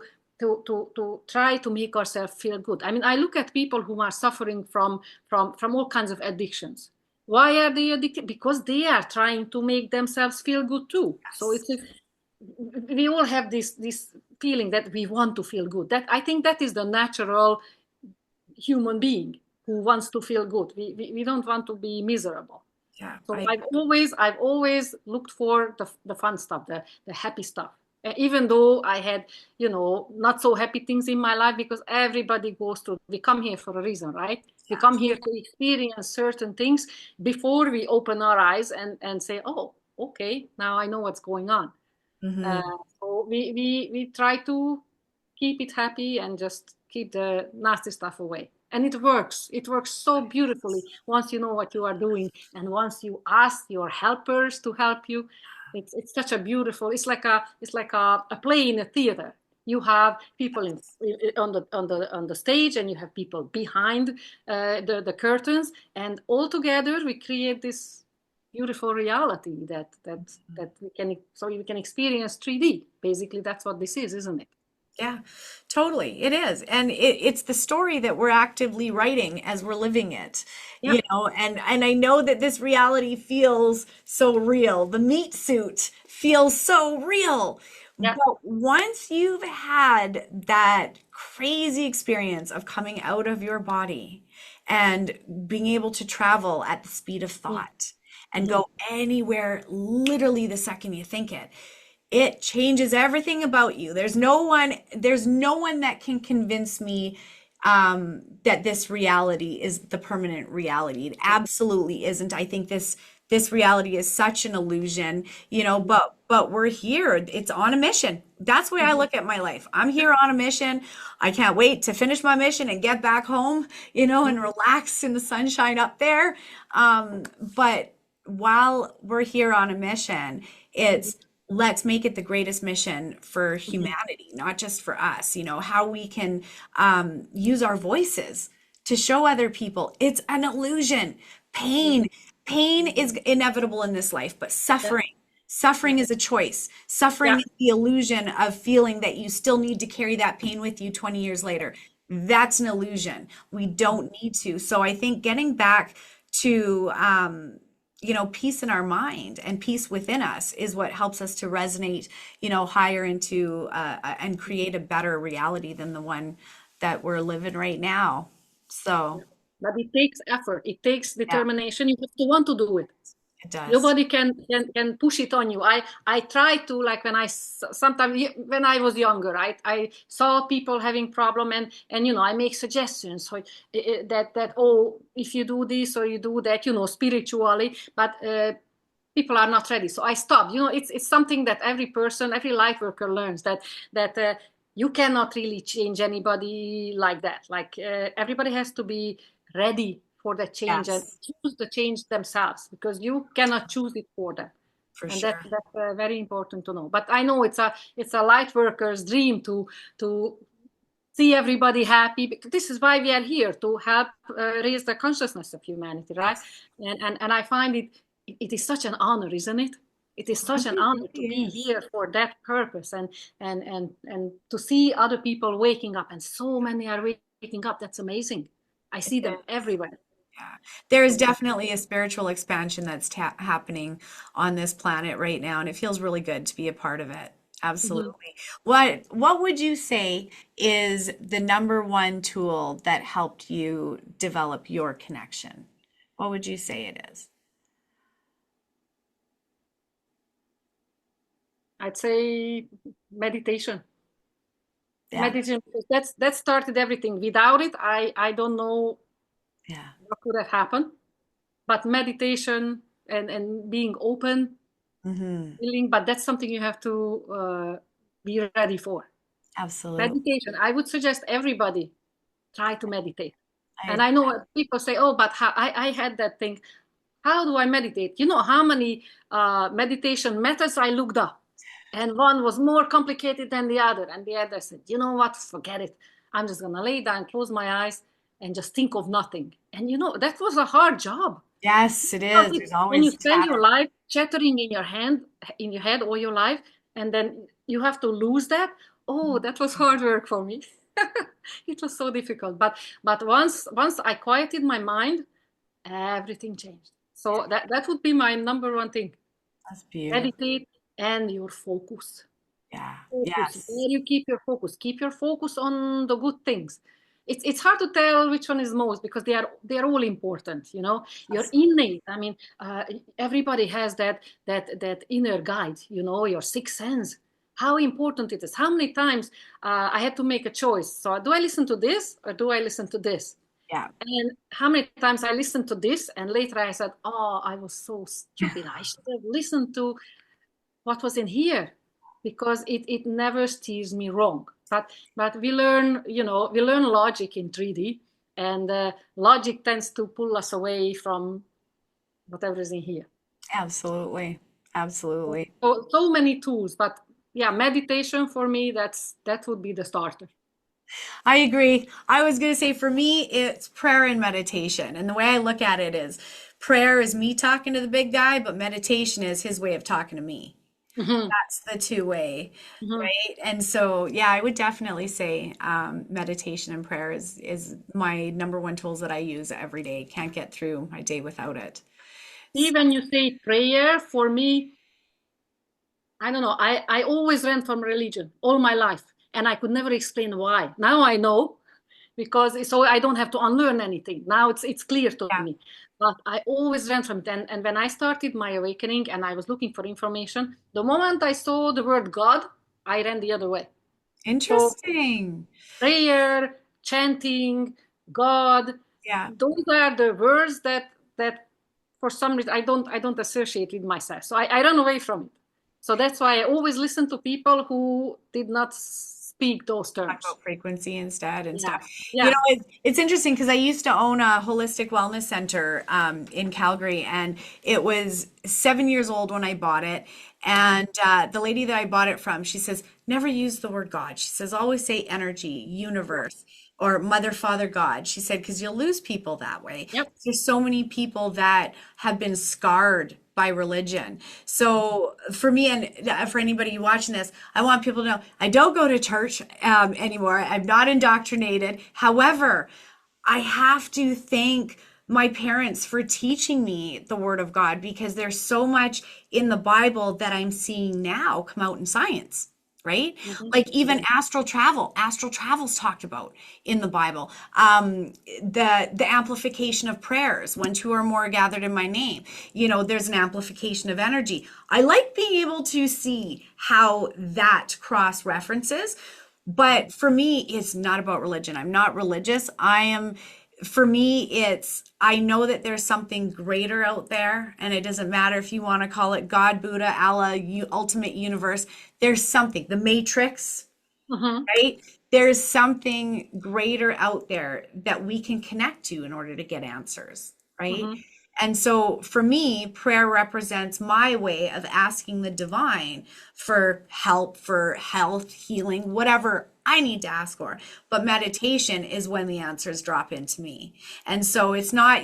try to make ourselves feel good. I mean, I look at people who are suffering from all kinds of addictions. Why are they addicted? Because they are trying to make themselves feel good too. So Yes. we all have this feeling that we want to feel good. That I think that is the natural human being who wants to feel good. We don't want to be miserable. Yeah, So I've always looked for the fun stuff, the happy stuff. Even though I had, not so happy things in my life, because everybody goes through. We come here for a reason, right? We come yes. here to experience certain things before we open our eyes and say, "Oh, okay, now I know what's going on." Uh, Hmm. so we try to keep it happy and just keep the nasty stuff away. And it works. It works so beautifully once you know what you are doing, and once you ask your helpers to help you. It's such a beautiful. It's like a play in a theater. You have people on the stage, and you have people behind the curtains, and all together we create this beautiful reality that we can experience 3D. Basically, that's what this is, isn't it? Yeah, totally. It is. And it's the story that we're actively writing as we're living it, Yeah. and I know that this reality feels so real. The meat suit feels so real. Yeah. But once you've had that crazy experience of coming out of your body and being able to travel at the speed of thought and Mm-hmm. go anywhere literally the second you think it, it changes everything about you. There's no one that can convince me that this reality is the permanent reality. It absolutely isn't. I think this reality is such an illusion, but we're here. It's on a mission. That's the way I Mm-hmm. look at my life. I'm here on a mission. I can't wait to finish my mission and get back home, and relax in the sunshine up there. But while we're here on a mission, it's let's make it the greatest mission for Mm-hmm. humanity, not just for us. How we can use our voices to show other people it's an illusion. Mm-hmm. Pain is inevitable in this life, but Yeah. suffering is a choice. Suffering Yeah. is the illusion of feeling that you still need to carry that pain with you 20 years later. That's an illusion. We don't need to. So I think getting back to peace in our mind and peace within us is what helps us to resonate, higher into and create a better reality than the one that we're living right now. So, But it takes effort. It takes yeah, determination. You have to want to do it. it does. Nobody can push it on you. I try to, like, sometimes when I was younger, I saw people having problem, and I make suggestions, so that, oh, if you do this or you do that, spiritually, but people are not ready. So I stopped. It's something that every person, every light worker learns, that you cannot really change anybody like that. Like, everybody has to be ready for the change and Yes, choose the change themselves, because you cannot choose it for them. for And sure. that's very important to know. But I know it's a light worker's dream to see everybody happy, because this is why we are here, to help raise the consciousness of humanity, right? Yes, And I find it is such an honor, isn't it? It is such an it honor to really be is. here for that purpose, and to see other people waking up, and so many are waking up. That's amazing. I It see them is. everywhere. Yeah. There is So, definitely a spiritual expansion that's happening on this planet right now, and it feels really good to be a part of it. mhm. Absolutely. What would you say is the number one tool that helped you develop your connection? What would you say it is? I'd say meditation. Yeah. Meditation, because that started everything. Without it, I don't know Yeah. what could have happened. But meditation and being open, Hmm. willing, but that's something you have to be ready for. Absolutely. Meditation, I would suggest everybody try to meditate. I And agree. I know people say, oh, but I had that thing. How do I meditate? You know how many meditation methods I looked up, and one was more complicated than the other. And the other said, you know what? Forget it. I'm just gonna lay down, close my eyes, and just think of nothing. And you know that was a hard job. Yes, it is. There's When you always spend your chatter. life chattering in your head all your life, and then you have to lose that. Oh, that was hard work for me. It was so difficult. But once I quieted my mind, everything changed. So that would be my number one thing. That's beautiful. Meditate and your focus. Yeah. Focus. Yes. Where you keep your focus. Keep your focus on the good things. It's hard to tell which one is most because they are all important. You know, your That's- innate. I mean, everybody has that inner guide. You know, your sixth sense. How important it is. How many times I had to make a choice. So do I listen to this or do I listen to this? Yeah. And how many times I listened to this and later I said, oh, I was so stupid. I should have listened to what was in here because it never steers me wrong. But we learn, we learn logic in 3D, and logic tends to pull us away from whatever is in here. Absolutely. Absolutely. So many tools, but yeah, meditation for me, that would be the starter. I agree. I was going to say for me, it's prayer and meditation. And the way I look at it is prayer is me talking to the big guy, but meditation is his way of talking to me. Hmm. That's the two-way, Hmm. right? And so, yeah, I would definitely say meditation and prayer is my number one tools that I use every day. Can't get through my day without it. Even you say prayer, for me, I don't know. I always ran from religion all my life, and I could never explain why. Now I know because so I don't have to unlearn anything. Now it's clear to Yeah, me. But I always ran from it. And when I started my awakening and I was looking for information, the moment I saw the word God, I ran the other way. So interesting. prayer, chanting, God, Yeah. those are the words that for some reason I don't associate with myself. So I run away from it. So that's why I always listen to people who did not speak those Talk terms. about frequency instead and Yeah. stuff. You Yeah. know, it's interesting because I used to own a holistic wellness center in Calgary, and it was 7 years old when I bought it. And the lady that I bought it from, she says, never use the word God. She says, always say energy, universe, or mother, father, God. She said, because you'll lose people that way. Yep. There's so many people that have been scarred by religion. So for me and for anybody watching this, I want people to know I don't go to church anymore. I'm not indoctrinated. However, I have to thank my parents for teaching me the Word of God because there's so much in the Bible that I'm seeing now come out in science, right? Mhm. Like even Yeah. astral travel's talked about in the Bible. The amplification of prayers, when two or more are gathered in my name, there's an amplification of energy. I like being able to see how that cross references, but for me, it's not about religion. I'm not religious. For me, I know that there's something greater out there, and it doesn't matter if you want to call it God, Buddha, Allah, ultimate universe. There's something, the Matrix, Mhm. right? There's something greater out there that we can connect to in order to get answers, right? Mhm. And so for me, prayer represents my way of asking the divine for help, for health, healing, whatever I need to ask for. But meditation is when the answers drop into me. And so it's not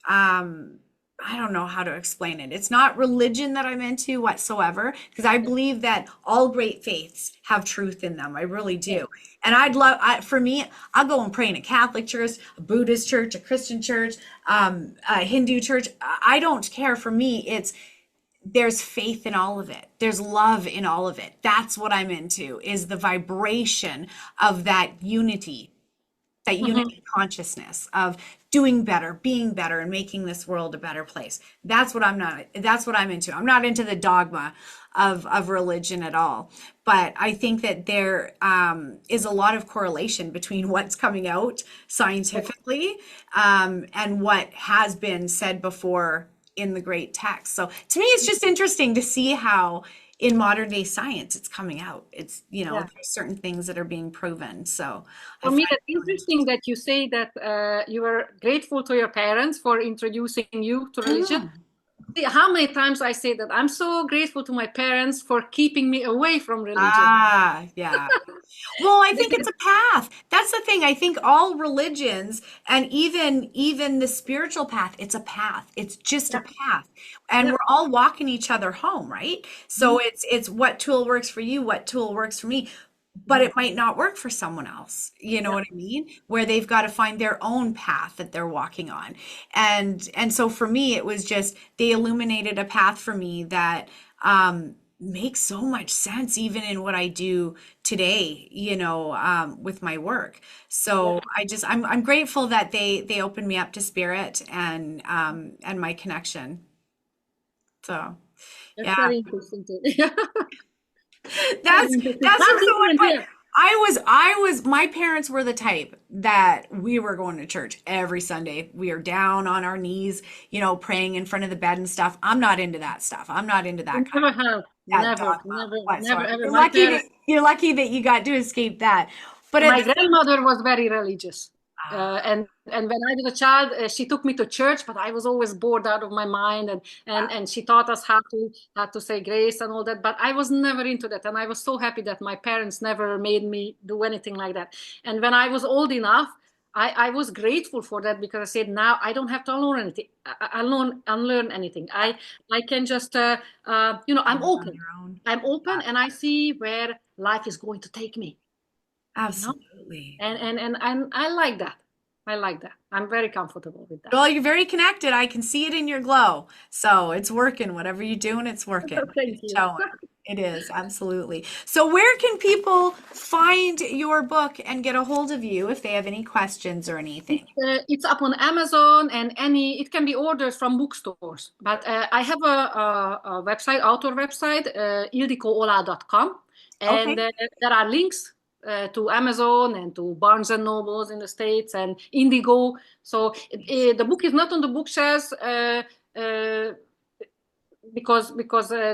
um, I don't know how to explain it. It's not religion that I'm into whatsoever, because I believe that all great faiths have truth in them. I really do. And for me, I'll go and pray in a Catholic church, a Buddhist church, a Christian church, a Hindu church. I don't care. For me, there's faith in all of it. There's love in all of it. That's what I'm into, is the vibration of that Mhm. unity consciousness of doing better, being better, and making this world a better place. That's what I'm into. I'm not into the dogma of religion at all. But I think that there is a lot of correlation between what's coming out scientifically and what has been said before in the great text. So to me, it's just interesting to see how in modern day science, it's coming out. It's, Yeah. there's certain things that are being proven. So I For me, find that's it really interesting that you say that you were grateful to your parents for introducing you to religion. interesting. See, how many times I say that I'm so grateful to my parents for keeping me away from religion. Ah, yeah. Well, I think it's a path. That's the thing. I think all religions and even the spiritual path, it's a path. It's just a Yeah, path. And yeah. we're all walking each other home, right? So it's what tool works for you, what tool works for me, but Mhm. it might not work for someone else. You know Yeah. what I mean? Where they've got to find their own path that they're walking on. And so for me, it was just they illuminated a path for me that makes so much sense even in what I do today, with my work. Yeah. So I'm grateful that they opened me up to spirit and my connection. So That's yeah, very interesting too. Very that's interesting. that's How just the one different point. here. My parents were the type that we were going to church every Sunday. We are down on our knees, praying in front of the bed and stuff. I'm not into that stuff. I'm not into that kind Never have. that Never, dogma never, never, whatsoever. ever. You're My lucky that parents, you got to escape that. But at my the same grandmother was very religious. ah, And when I was a child, she took me to church, but I was always bored out of my mind. And she taught us how to say grace and all that. But I was never into that, and I was so happy that my parents never made me do anything like that. And when I was old enough, I was grateful for that because I said now I don't have to unlearn anything. Unlearn anything. I can just I'm on open. your own. I'm open, and I see where life is going to take me. You know Absolutely. and I like that. I like that. I'm very comfortable with that. Well, you're very connected. I can see it in your glow. So it's working. Whatever you're doing, it's working. Thank It's you. showing. It is, absolutely. So where can people find your book and get a hold of you if they have any questions or anything? It's up on Amazon and it can be ordered from bookstores. But I have a website, outdoor website, ildikoolah.com, and Okay. there are links to Amazon and to Barnes and Nobles in the States and Indigo. So the book is not on the bookshelves. Uh, because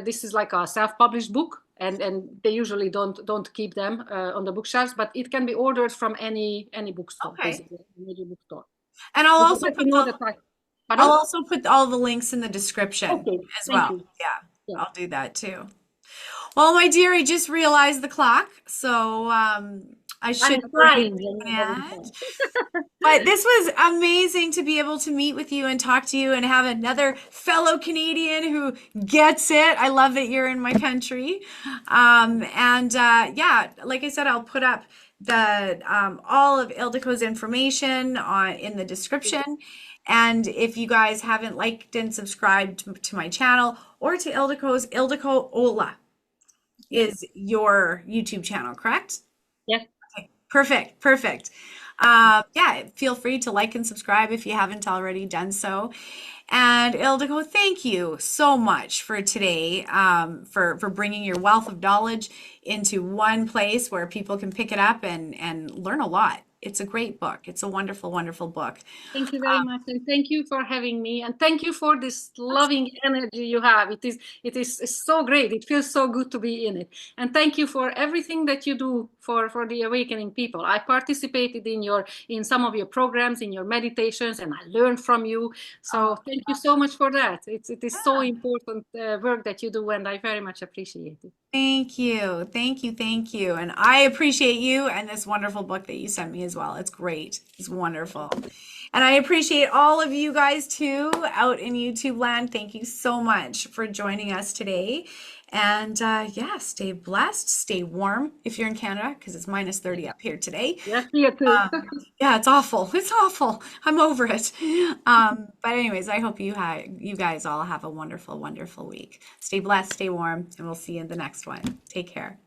this is like a self-published book, and they usually don't keep them on the bookshelves, but it can be ordered from any bookstore, Okay. basically, any bookstore. And So you let me know that I, I'll pardon? also put all the links in the description Okay, as thank well. you. Yeah, Yeah. I'll do that too. Well, my dear, I just realized the clock, so I I'm should bring flying it when to you're an having end. fun. But this was amazing to be able to meet with you and talk to you and have another fellow Canadian who gets it. I love that you're in my country. And yeah, like I said, I'll put up the all of Ildiko's information in the description. And if you guys haven't liked and subscribed to my channel or to Ildiko Olah Yes, is your YouTube channel, correct? yes. Perfect, perfect. Yeah, feel free to like and subscribe if you haven't already done so. And Ildiko, thank you so much for today, for bringing your wealth of knowledge into one place where people can pick it up and learn a lot. It's a great book. It's a wonderful, wonderful book. Thank you very much, and thank you for having me, and thank you for this loving energy you have. It is it's so great. It feels so good to be in it, and thank you for everything that you do for the awakening people. I participated in some of your programs, in your meditations, and I learned from you. So thank you so much for that. It is so important work that you do, and I very much appreciate it. Thank you. Thank you. Thank you. And I appreciate you and this wonderful book that you sent me as well. It's great. It's wonderful. And I appreciate all of you guys too out in YouTube land. Thank you so much for joining us today. And yeah, stay blessed, stay warm if you're in Canada because it's minus 30 up here today. Yes, you too. Yeah, it's awful. It's awful. I'm over it. But anyways, I hope you guys all have a wonderful, wonderful week. Stay blessed, stay warm, and we'll see you in the next one. Take care.